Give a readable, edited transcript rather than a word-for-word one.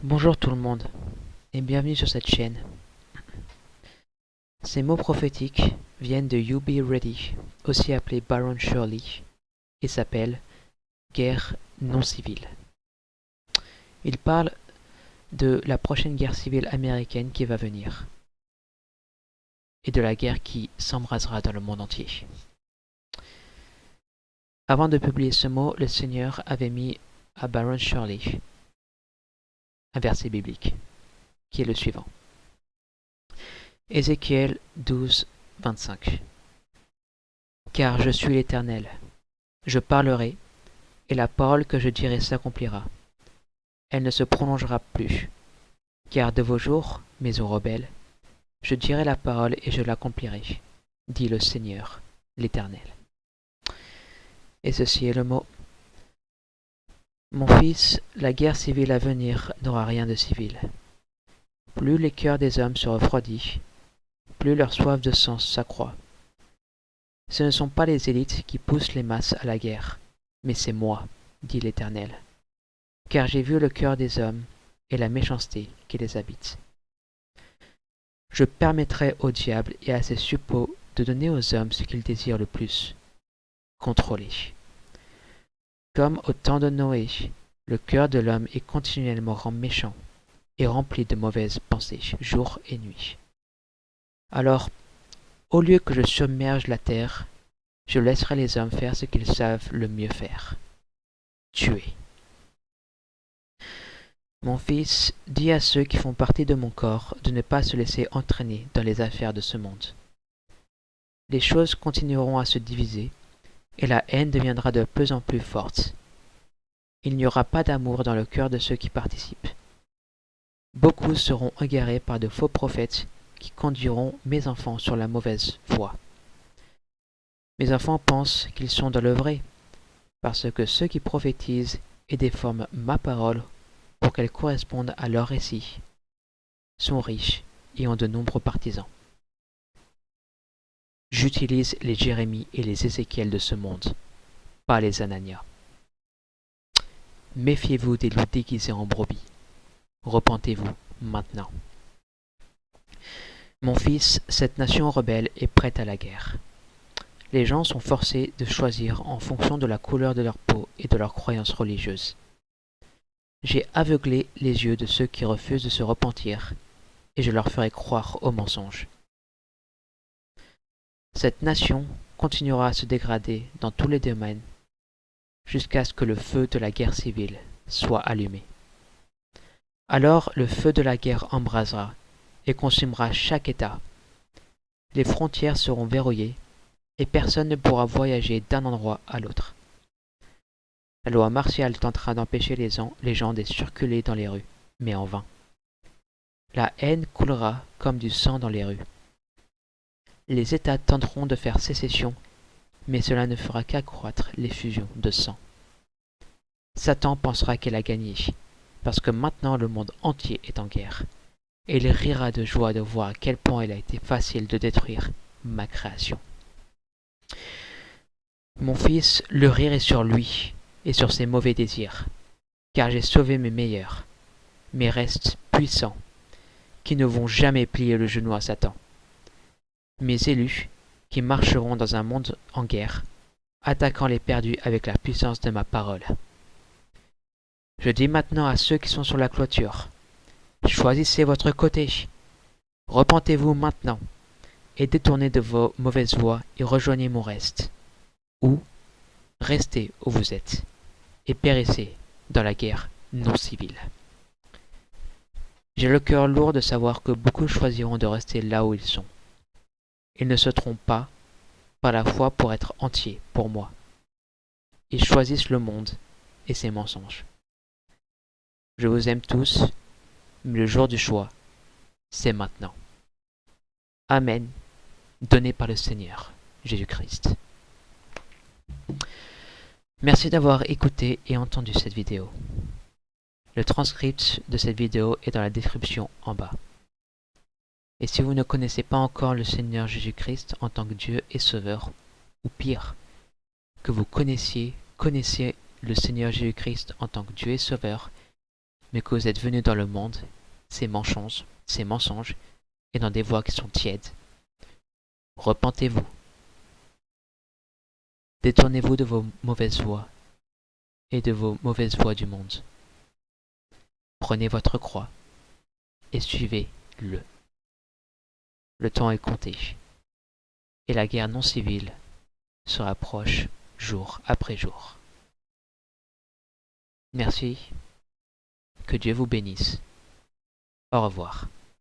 Bonjour tout le monde et bienvenue sur cette chaîne. Ces mots prophétiques viennent de You Be Ready, aussi appelé Baron Shirley, et s'appellent guerre non civile. Il parle de la prochaine guerre civile américaine qui va venir et de la guerre qui s'embrasera dans le monde entier. Avant de publier ce mot, le Seigneur avait mis à Baron Shirley un verset biblique qui est le suivant. Ézéchiel 12, 25. Car je suis l'Éternel, je parlerai, et la parole que je dirai s'accomplira. Elle ne se prolongera plus, car de vos jours, maison rebelle, je dirai la parole et je l'accomplirai, dit le Seigneur, l'Éternel. Et ceci est le mot. Mon fils, la guerre civile à venir n'aura rien de civil. Plus les cœurs des hommes se refroidissent, plus leur soif de sang s'accroît. Ce ne sont pas les élites qui poussent les masses à la guerre, mais c'est moi, dit l'Éternel. Car j'ai vu le cœur des hommes et la méchanceté qui les habite. Je permettrai au diable et à ses suppôts de donner aux hommes ce qu'ils désirent le plus, contrôler. Comme au temps de Noé, le cœur de l'homme est continuellement méchant et rempli de mauvaises pensées, jour et nuit. Alors, au lieu que je submerge la terre, je laisserai les hommes faire ce qu'ils savent le mieux faire. Tuer. Mon fils, dis à ceux qui font partie de mon corps de ne pas se laisser entraîner dans les affaires de ce monde. Les choses continueront à se diviser, et la haine deviendra de plus en plus forte. Il n'y aura pas d'amour dans le cœur de ceux qui participent. Beaucoup seront égarés par de faux prophètes qui conduiront mes enfants sur la mauvaise voie. Mes enfants pensent qu'ils sont dans le vrai, parce que ceux qui prophétisent et déforment ma parole pour qu'elle corresponde à leur récit sont riches et ont de nombreux partisans. J'utilise les Jérémie et les Ézéchiel de ce monde, pas les Anania. Méfiez-vous des loups déguisés en brebis. Repentez-vous maintenant. Mon fils, cette nation rebelle est prête à la guerre. Les gens sont forcés de choisir en fonction de la couleur de leur peau et de leurs croyances religieuses. J'ai aveuglé les yeux de ceux qui refusent de se repentir, et je leur ferai croire aux mensonges. Cette nation continuera à se dégrader dans tous les domaines, jusqu'à ce que le feu de la guerre civile soit allumé. Alors le feu de la guerre embrasera et consumera chaque État. Les frontières seront verrouillées, et personne ne pourra voyager d'un endroit à l'autre. La loi martiale tentera d'empêcher les gens de circuler dans les rues, mais en vain. La haine coulera comme du sang dans les rues. Les États tenteront de faire sécession, mais cela ne fera qu'accroître l'effusion de sang. Satan pensera qu'il a gagné, parce que maintenant le monde entier est en guerre, et il rira de joie de voir à quel point il a été facile de détruire ma création. Mon fils, le rire est sur lui et sur ses mauvais désirs, car j'ai sauvé mes meilleurs, mes restes puissants, qui ne vont jamais plier le genou à Satan. Mes élus, qui marcheront dans un monde en guerre, attaquant les perdus avec la puissance de ma parole. Je dis maintenant à ceux qui sont sur la clôture, choisissez votre côté, repentez-vous maintenant, et détournez de vos mauvaises voies et rejoignez mon reste, ou restez où vous êtes, et périssez dans la guerre non civile. J'ai le cœur lourd de savoir que beaucoup choisiront de rester là où ils sont. Ils ne se trompent pas par la foi pour être entiers pour moi. Ils choisissent le monde et ses mensonges. Je vous aime tous, mais le jour du choix, c'est maintenant. Amen, donné par le Seigneur Jésus-Christ. Merci d'avoir écouté et entendu cette vidéo. Le transcript de cette vidéo est dans la description en bas. Et si vous ne connaissez pas encore le Seigneur Jésus-Christ en tant que Dieu et Sauveur, ou pire, que vous connaissez le Seigneur Jésus-Christ en tant que Dieu et Sauveur, mais que vous êtes venus dans le monde, ces mensonges, et dans des voies qui sont tièdes. Repentez-vous. Détournez-vous de vos mauvaises voies et de vos mauvaises voies du monde. Prenez votre croix et suivez-le. Le temps est compté, et la guerre non civile se rapproche jour après jour. Merci, que Dieu vous bénisse. Au revoir.